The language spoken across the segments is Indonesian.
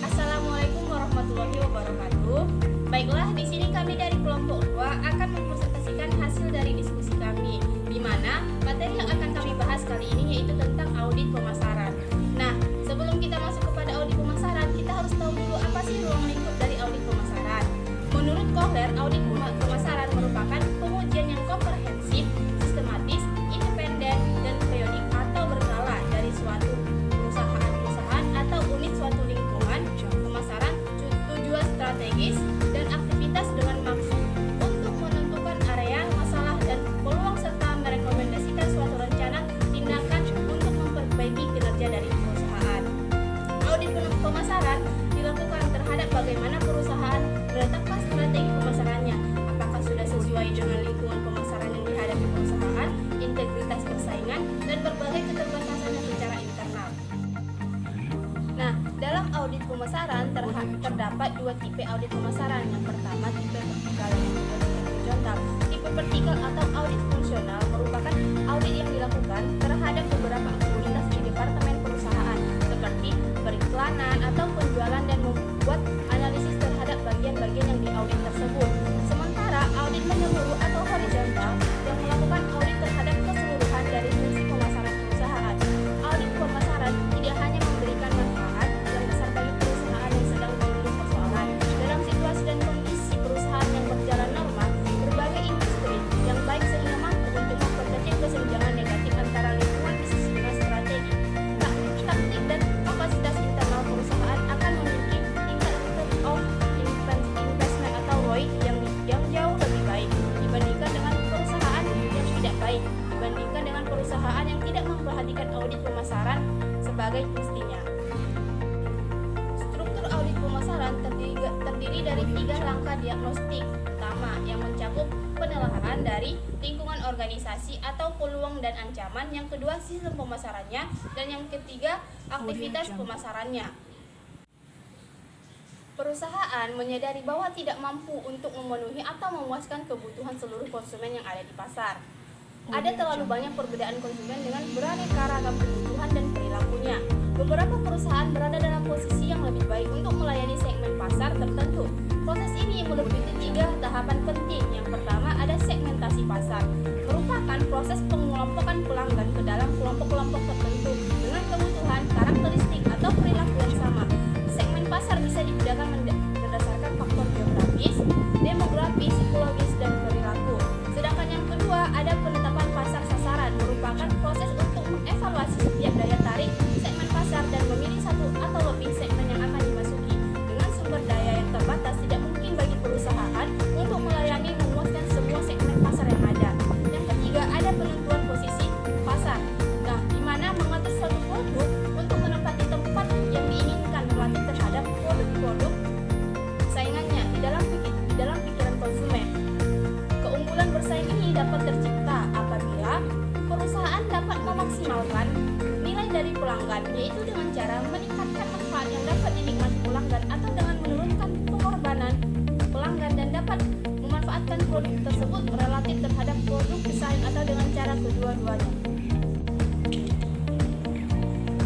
Assalamualaikum warahmatullahi wabarakatuh. Baiklah, di sini kami dari kelompok 2 akan mempresentasikan hasil dari diskusi kami, di mana materi yang akan kami bahas kali ini yaitu tentang audit pemasaran. Nah, sebelum kita masuk kepada audit pemasaran, kita harus tahu dulu apa sih ruang lingkup dari audit pemasaran. Menurut Kohler, audit pemasaran merupakan pengujian yang komprehensif, sistematis, independen, dan periodik atau berkala dari suatu perusahaan atau unit suatu lingkungan pemasaran, tujuan strategis, dan aktivitas dengan maksud untuk menentukan area, masalah, dan peluang serta merekomendasikan suatu rencana tindakan untuk memperbaiki kinerja dari perusahaan. Audit pemasaran dilakukan terhadap bagaimana perusahaan menetapkan strategi pemasarannya, apakah sudah sesuai dengan lingkungan pemasaran yang dihadapi perusahaan, integritas persaingan, dan berbagai keterbatasannya secara internal. Nah, dalam audit pemasaran terdapat dua tipe audit pemasaran. Yang pertama tipe vertikal, yang kedua tipe horizontal. Tipe vertikal atau audit fungsional merupakan audit yang dilakukan terhadap beberapa aktivitas di departemen perusahaan seperti periklanan atau penjualan dan membuat analisis terhadap bagian-bagian yang diaudit tersebut. Sementara audit menyeluruh atau horizontal yang melakukan audit terhadap keseluruhan dari fungsi pemasaran perusahaan. Audit pemasaran tidak hanya memberikan manfaat yang besar bagi perusahaan yang sedang mengalami persoalan. Dalam situasi dan kondisi perusahaan yang berjalan normal, berbagai industri yang baik sehingga mampu untuk memperkecil kesenjangan negatif antara lingkungan bisnis dengan strategi, taktik dan kapasitas internal perusahaan akan memiliki tingkat return of investment atau ROI yang jauh lebih baik dibandingkan dengan perusahaan yang tidak baik dibandingkan dengan perusahaan yang tidak memperhatikan audit pemasaran sebagai mestinya. Struktur audit pemasaran terdiri dari 3 langkah diagnostik utama yang mencakup penelahan dari lingkungan organisasi atau peluang dan ancaman, yang kedua sistem pemasarannya, dan yang ketiga aktivitas pemasarannya. Perusahaan menyadari bahwa tidak mampu untuk memenuhi atau memuaskan kebutuhan seluruh konsumen yang ada di pasar. Ada terlalu banyak perbedaan konsumen dengan beraneka ragam kebutuhan dan perilakunya. Beberapa perusahaan berada dalam posisi yang lebih baik untuk melayani segmen pasar tertentu. Proses ini meliputi 3 tahapan penting. Yang pertama ada segmentasi pasar, merupakan proses pengelompokan pelanggan ke dalam kelompok-kelompok tertentu dengan kebutuhan, karakteristik, atau perilaku yang sama. Segmen pasar bisa dibedakan berdasarkan faktor geografis, demografi, psikologis, dan perilaku. Sedangkan yang kedua ada penetapan pasar sasaran, merupakan proses untuk mengevaluasi setiap daya tarik segmen pasar dan memilih satu atau lebih segmen yang akan dimasuki. Dengan sumber daya yang terbatas, tidak mungkin bagi perusahaan untuk melayani memuaskan semua segmen pasar yang ada. Yang ketiga ada penentuan posisi pasar, di mana mengatur suatu produk untuk menempati tempat yang diinginkan relatif terhadap produk-produk saingannya di dalam pikiran konsumen. Keunggulan bersaing ini dapat tercipta apabila perusahaan dapat memaksimalkan nilai dari pelanggan, yaitu dengan cara meningkatkan manfaat yang dapat dinikmati pelanggan atau dengan menurunkan pengorbanan pelanggan, dan dapat memanfaatkan produk tersebut relatif terhadap produk pesaing atau dengan cara kedua-duanya.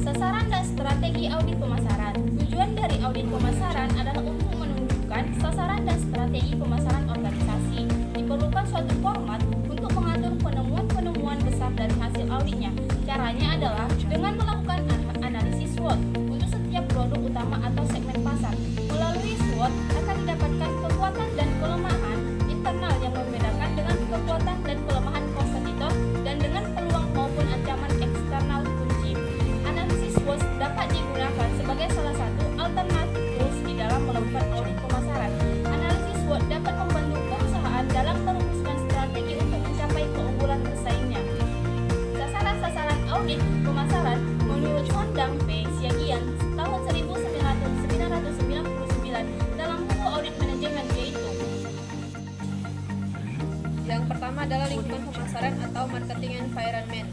Sasaran dan strategi audit pemasaran. Tujuan dari audit pemasaran adalah untuk menunjukkan sasaran dan strategi pemasaran organisasi. Diperlukan suatu format untuk mengatur penemuan-penemuan besar dari hasil auditnya. Caranya adalah dengan melakukan analisis SWOT untuk setiap produk utama atau segmen pasar. Melalui SWOT akan didapatkan kekuatan dan kelemahan internal yang membedakan dengan kekuatan dan kelemahan kompetitor dan dengan peluang maupun ancaman eksternal kunci. Analisis SWOT dapat digunakan sebagai salah satu alternatif tools di dalam melakukan audit pemasaran. Analisis SWOT dapat membantu perusahaan dalam merumuskan strategi untuk mencapai keunggulan bersaingnya. Sasaran-sasaran audit pemasaran menurut Sondang P. Siagian tahun 1999 dalam buku audit manajemen, yaitu yang pertama adalah lingkungan pemasaran atau marketing environment.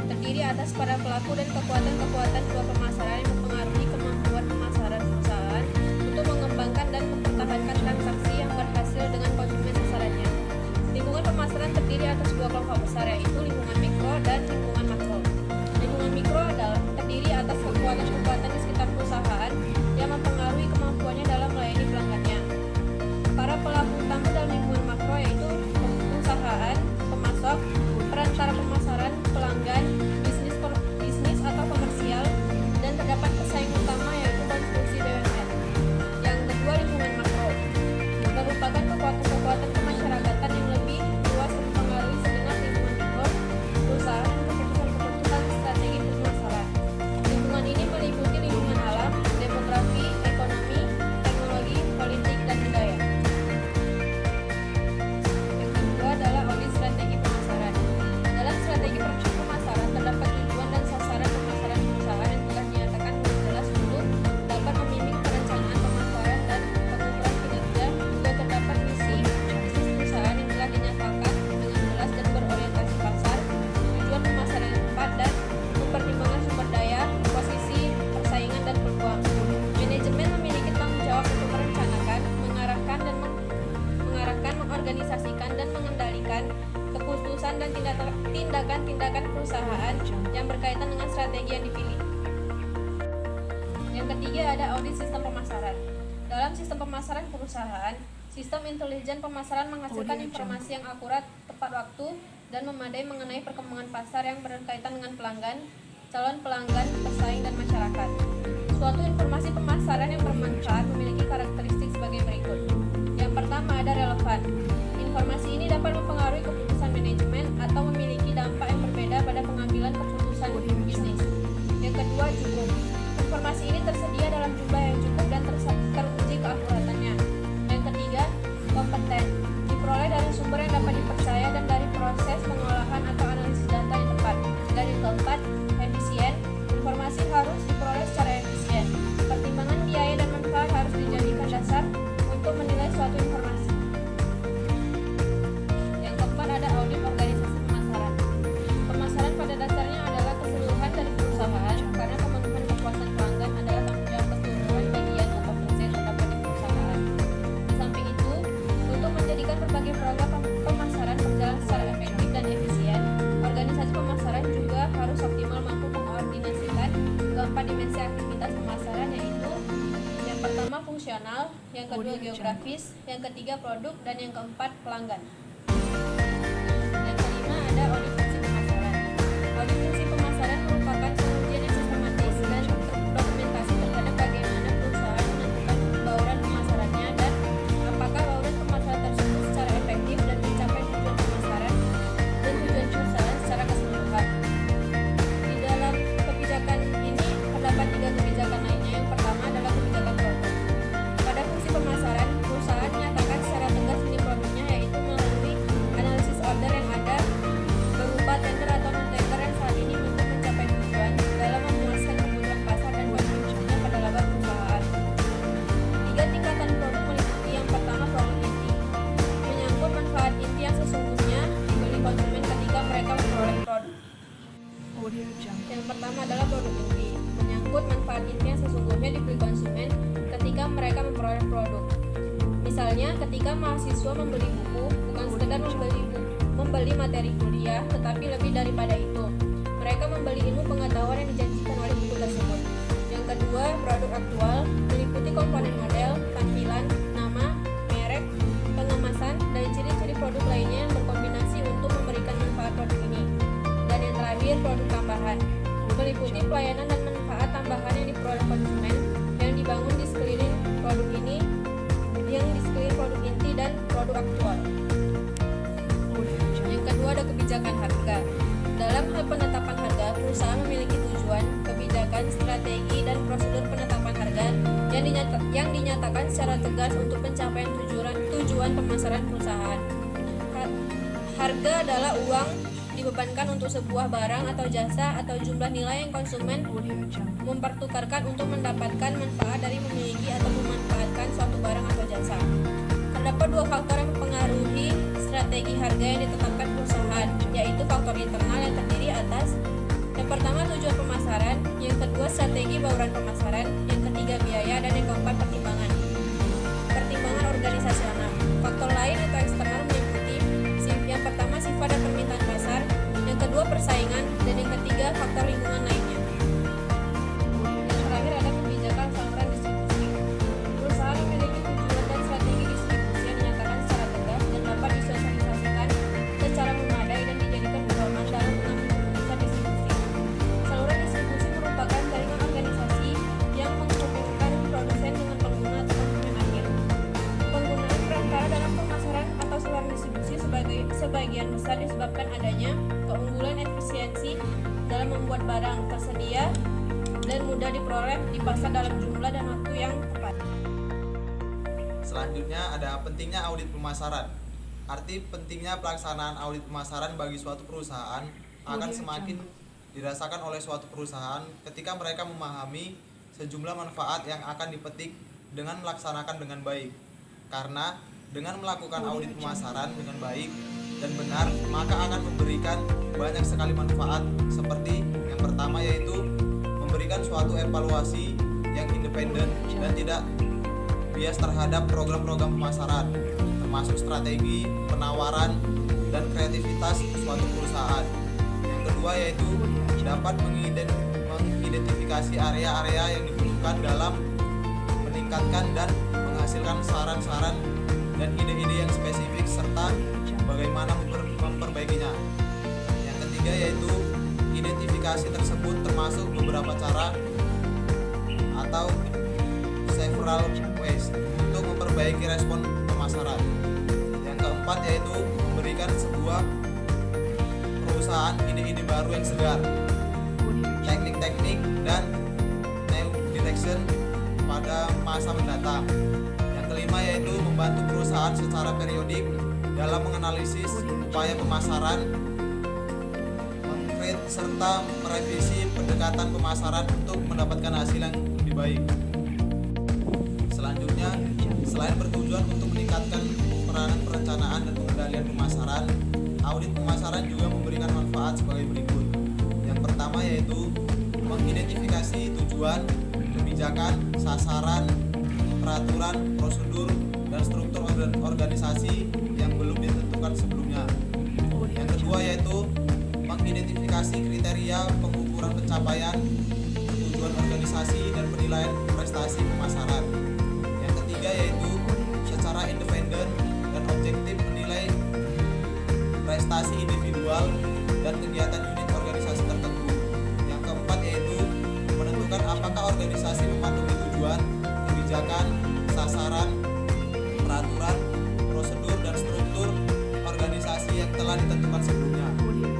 Terdiri atas para pelaku dan kekuatan-kekuatan dua pemasaran yang mempengaruhi kemampuan pemasaran perusahaan untuk mengembangkan dan mempertahankan transaksi yang berhasil dengan konsumen sasarannya. Lingkungan pemasaran terdiri atas 2 kelompok besar, yaitu lingkungan mikro dan lingkungan makro. Lingkungan mikro adalah terdiri atas kekuatan-kekuatan di sekitar perusahaan tindakan perusahaan yang berkaitan dengan strategi yang dipilih. Yang ketiga ada audit sistem pemasaran. Dalam sistem pemasaran perusahaan, sistem intelijen pemasaran menghasilkan informasi yang akurat, tepat waktu, dan memadai mengenai perkembangan pasar yang berkaitan dengan pelanggan, calon pelanggan, pesaing, dan masyarakat. Suatu informasi pemasaran yang bermanfaat memiliki karakteristik sebagai berikut. Yang pertama ada relevan. Informasi ini dapat mempengaruhi keputusan manajemen atau memiliki dampak yang berbeda pada pengambilan keputusan bisnis. Yang kedua cukup. Informasi ini tersedia dalam jumlah yang cukup dan teruji keakuratannya. Yang ketiga kompeten. Diperoleh dari sumber yang dapat dipercaya dan dari proses pengolahan atau analisis data yang tepat. Dan yang keempat efisien. Informasi harus diperoleh secara efisien. Pertimbangan biaya dan manfaat harus dijadikan dasar untuk menilai suatu informasi. Yang keempat ada audit organisasi pemasaran. Pemasaran pada dasarnya adalah keseluruhan dari perusahaan karena pemenuhan kepuasan pelanggan adalah tanggung jawab keseluruhan bagian atau fungsi yang terdapat di perusahaan. Di samping itu, untuk menjadikan berbagai program pemasaran berjalan secara efektif dan efisien, organisasi pemasaran juga harus optimal mampu mengkoordinasikan keempat dimensi aktivitas pemasaran, yaitu yang pertama fungsional, yang kedua geografis, yang ketiga produk, dan yang keempat pelanggan. Yang kelima ada audit fungsi pemasaran. Audit fungsi pemasaran merupakan pengujian yang sistematis dan dokumentasi terhadap bagaimana perusahaan menentukan bauran pemasarannya dan apakah bauran pemasaran tersebut secara efektif dan mencapai tujuan pemasaran dan tujuan perusahaan secara keseluruhan. Di dalam kebijakan ini terdapat 3 kebijakan lainnya. Yang pertama adalah kebijakan produk. Pada fungsi pemasaran, perusahaan menyatakan secara tegas ini produknya, yaitu melalui analisis order yang ada berupa tender atau non-tender yang saat ini untuk mencapai tujuan dalam memuaskan kebutuhan pasar dan kontribusinya pada laba perusahaan. 3 tingkatan produk meliputi yang pertama produk inti, menyangkut manfaat inti yang sesungguhnya dibeli konsumen ketika mereka memperoleh produk. Yang pertama adalah produk inti, menyangkut manfaat inti yang sesungguhnya dibeli konsumen ketika mereka memperoleh produk. Misalnya, ketika mahasiswa membeli buku, bukan sekedar membeli materi kuliah, tetapi lebih daripada itu, mereka membeli ilmu pengetahuan yang dijanjikan oleh buku tersebut. Yang kedua, produk aktual, meliputi komponen model, tampilan, nama, merek, pengemasan, dan ciri-ciri produk lainnya yang berkombinasi untuk memberikan manfaat produk ini. Dan yang terakhir, produk tambahan, meliputi pelayanan dan manfaat tambahan yang diperoleh konsumen yang dibangun di sekeliling produk ini, yang di sekeliling produk inti dan produk aktual. Yang kedua ada kebijakan harga. Dalam hal penetapan harga, perusahaan memiliki tujuan, kebijakan, strategi, dan prosedur penetapan harga yang dinyatakan secara tegas untuk pencapaian tujuan pemasaran perusahaan. Harga adalah uang dibebankan untuk sebuah barang atau jasa atau jumlah nilai yang konsumen mempertukarkan untuk mendapatkan manfaat dari memiliki atau memanfaatkan suatu barang atau jasa. Terdapat 2 faktor yang mempengaruhi strategi harga yang ditetapkan perusahaan, yaitu faktor internal yang terdiri atas yang pertama tujuan pemasaran, yang kedua strategi bauran pemasaran, yang ketiga biaya, dan yang keempat pertimbangan organisasional. Faktor lain atau eksternal meliputi yang pertama sifat dan permintaan pasar, yang kedua persaingan, dan yang ketiga faktor lingkungan lainnya. Yang terakhir ada kebijakan saluran distribusi. Perusahaan memiliki tujuan dan strategi distribusi yang dinyatakan secara tegas dan dapat disosialisasikan secara memadai dan dijadikan pedoman dalam mengambil keputusan distribusi. Saluran distribusi merupakan jaringan organisasi yang menghubungkan produsen dengan pengguna atau konsumen akhir. Penggunaan perantara dalam pemasaran atau saluran distribusi sebagian besar disebabkan adanya keunggulan efisiensi dalam membuat barang tersedia dan mudah diperoleh di pasar dalam jumlah dan waktu yang tepat. Selanjutnya ada pentingnya audit pemasaran. Arti pentingnya pelaksanaan audit pemasaran bagi suatu perusahaan akan semakin dirasakan oleh suatu perusahaan ketika mereka memahami sejumlah manfaat yang akan dipetik dengan melaksanakan dengan baik. Karena dengan melakukan audit pemasaran dengan baik dan benar, maka akan memberikan banyak sekali manfaat, seperti yang pertama yaitu memberikan suatu evaluasi yang independen dan tidak bias terhadap program-program pemasaran, termasuk strategi, penawaran, dan kreativitas suatu perusahaan. Yang kedua yaitu dapat mengidentifikasi area-area yang dibutuhkan dalam meningkatkan dan menghasilkan saran-saran dan ide-ide yang spesifik serta bagaimana memperbaikinya. Yang ketiga yaitu identifikasi tersebut termasuk beberapa cara atau several ways untuk memperbaiki respon pemasaran. Yang keempat yaitu memberikan sebuah perusahaan ide-ide baru yang segar, teknik-teknik dan new direction pada masa mendatang. Yang kelima yaitu membantu perusahaan secara periodik dalam menganalisis upaya pemasaran, mengkrit serta merevisi pendekatan pemasaran untuk mendapatkan hasil yang lebih baik. Selanjutnya, selain bertujuan untuk meningkatkan peranan perencanaan dan pengendalian pemasaran, audit pemasaran juga memberikan manfaat sebagai berikut. Yang pertama yaitu mengidentifikasi tujuan, kebijakan, sasaran, peraturan, prosedur, dan struktur organisasi yang belum ditentukan sebelumnya. Yang kedua yaitu mengidentifikasi kriteria pengukuran pencapaian, tujuan organisasi, dan penilaian prestasi pemasaran. Yang ketiga yaitu secara independen dan objektif menilai prestasi individual dan kegiatan unit organisasi tertentu. Yang keempat yaitu menentukan apakah organisasi mematuhi tujuan, kebijakan, sasaran, peraturan, prosedur, dan struktur organisasi yang telah ditentukan sebelumnya.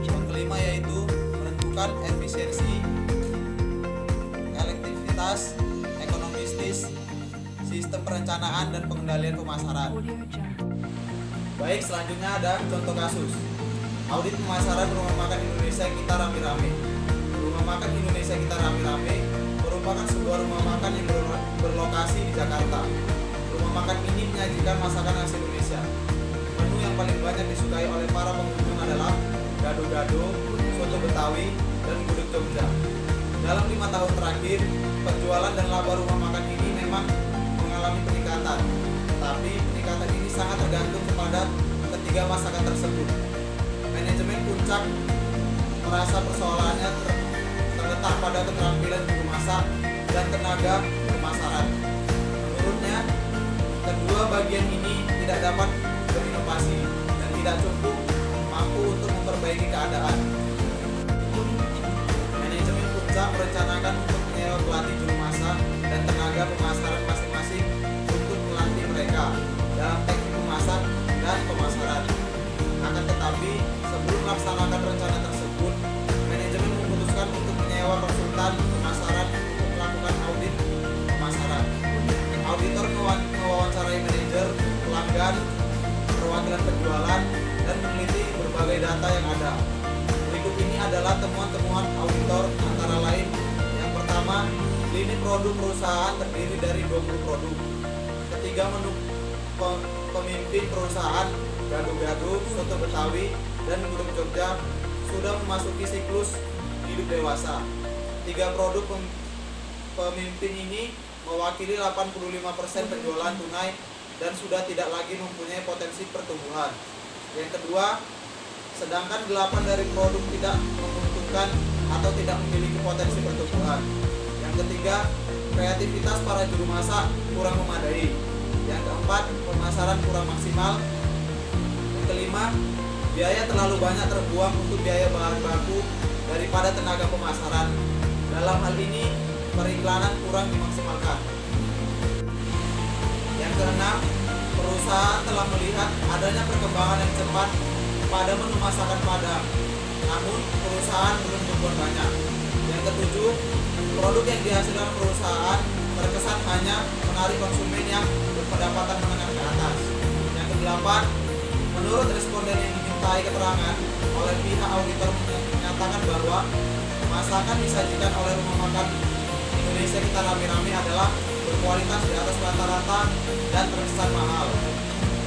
Yang kelima yaitu menentukan efisiensi, efektivitas, ekonomistis, sistem perencanaan dan pengendalian pemasaran. Baik, selanjutnya ada contoh kasus. Audit pemasaran rumah makan Indonesia Kita Rame-Rame. Rumah makan Indonesia Kita Rame-Rame merupakan sebuah rumah makan yang berlokasi di Jakarta. Rumah makan ini menyajikan masakan khas Indonesia. Menu yang paling banyak disukai oleh para pengunjung adalah gado-gado, soto Betawi, dan gudeg Jogja. Dalam 5 tahun terakhir, penjualan dan laba rumah makan ini memang mengalami peningkatan. Tapi peningkatan ini sangat tergantung kepada ketiga masakan tersebut. Manajemen Puncak merasa persoalannya terletak pada keterampilan juru masak dan tenaga pemasaran. Menurutnya, kedua bagian ini tidak dapat berinovasi dan tidak cukup mampu untuk memperbaiki keadaan. Manajemen Puncak merencanakan untuk menyewa pelatih juru masak dan tenaga pemasaran masing-masing untuk melatih mereka dalam teknik memasak dan pemasaran. Akan tetapi, sebelum melaksanakan rencana tersebut, manajemen memutuskan untuk menyewa konsultan pemasaran untuk melakukan audit pemasaran. Auditor mewawancarai manajer, pelanggan, perwakilan penjualan, dan meneliti berbagai data yang ada. Berikut ini adalah temuan-temuan auditor antara lain. Yang pertama, lini produk perusahaan terdiri dari 20 produk. Ketiga, menu pemimpin perusahaan gado-gado, soto Betawi, dan gudeg Jogja sudah memasuki siklus hidup dewasa. 3 produk pemimpin ini mewakili 85% penjualan tunai dan sudah tidak lagi mempunyai potensi pertumbuhan. Yang kedua, sedangkan 8 dari produk tidak menguntungkan atau tidak memiliki potensi pertumbuhan. Yang ketiga, kreativitas para juru masak kurang memadai. Yang keempat, pemasaran kurang maksimal. Yang kelima, biaya terlalu banyak terbuang untuk biaya bahan baku daripada tenaga pemasaran. Dalam hal ini, periklanan kurang dimaksimalkan. Yang keenam, perusahaan telah melihat adanya perkembangan yang cepat pada menu masakan Padang, namun perusahaan belum berbuat banyak. Yang ketujuh, produk yang dihasilkan perusahaan terkesan hanya menarik konsumen yang berpendapatan menengah ke atas. Yang kedelapan, menurut responden yang dimintai keterangan oleh pihak auditor menyatakan bahwa masakan disajikan oleh rumah makan Indonesia Kita Rame-Rame adalah berkualitas di atas rata-rata dan terkesan mahal.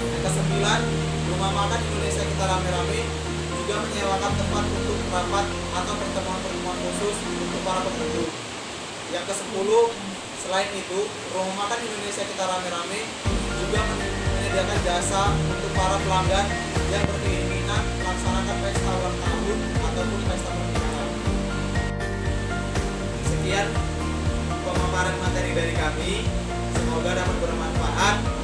Yang kesembilan, rumah makan Indonesia Kita Rame-Rame juga menyewakan tempat untuk rapat atau pertemuan-pertemuan khusus untuk para pengunjung. Yang kesepuluh, selain itu, rumah makan Indonesia Kita Rame-Rame juga menyediakan jasa untuk para pelanggan yang berkeinginan melaksanakan pesta ulang tahun ataupun pesta pernikahan. dari kami. Semoga dapat bermanfaat.